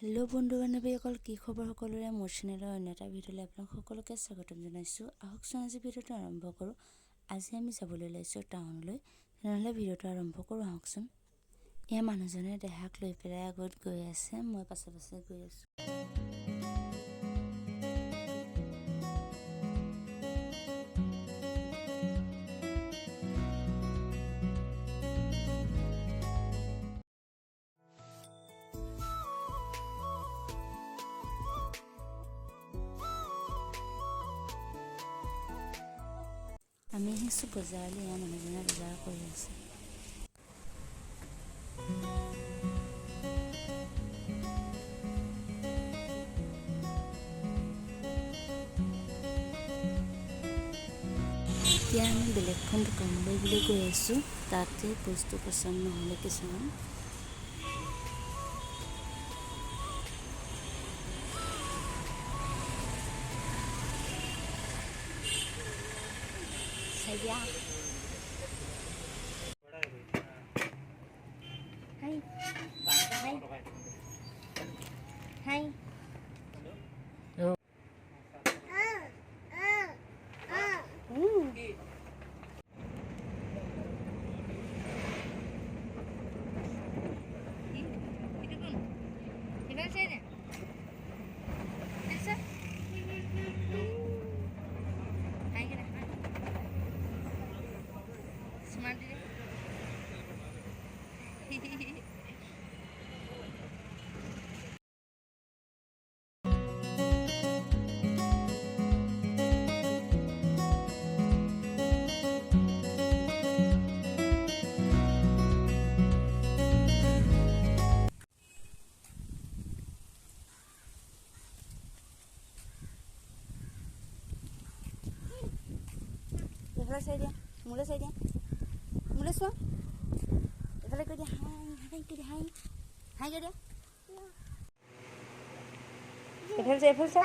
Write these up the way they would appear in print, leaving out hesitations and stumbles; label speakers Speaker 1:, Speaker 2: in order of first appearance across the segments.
Speaker 1: Hello' বন্ধু বান্ধৱীসকল, কি খবৰ সকলোৰে? মোৰ চেনেলৰ অন্য এটা ভিডিঅ'লৈ আপোনালোক সকলোকে স্বাগতম জনাইছোঁ। আহকচোন আজি ভিডিঅ'টো আৰম্ভ কৰোঁ। আজি আমি যাবলৈ ওলাইছোঁ টাউনলৈ। তেনেহ'লে ভিডিঅ'টো আৰম্ভ কৰোঁ, আহকচোন। এয়া মানুহজনে দেহাক লৈ পেলাই আগত গৈ আছে, মই পাছে পাছে গৈ আছোঁ। আমি আহিছোঁ বজাৰলৈ। এয়া মানুহজনে বজাৰ কৰি আছে। এতিয়া আমি বেলেগখন দোকানলৈ বুলি গৈ আছোঁ। তাতে বস্তু পচন্দ নহ'লে কিছুমান এফালে চাই দিয়া, মোলৈ চাই দিয়া, মোলৈ চোৱা, এফালে কৈ দিয়া, হাই কৈ দিয়া, হাই হাই কৈ দিয়া, এফালে চা, এফালে চা,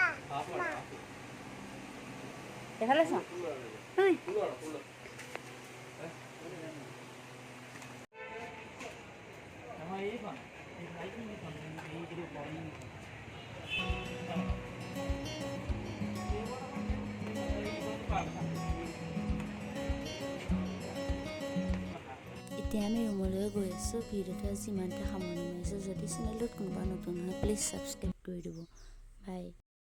Speaker 1: এফালে চা, এতিয়া আমি ৰুমলৈ গৈ আছোঁ। ভিডিঅ'টো আজি ইমানতে সামৰণি মাৰিছোঁ। যদি চেনেলটোত কোনোবা নতুন হয় প্লিজ ছাবস্ক্ৰাইব কৰি দিব। বাই।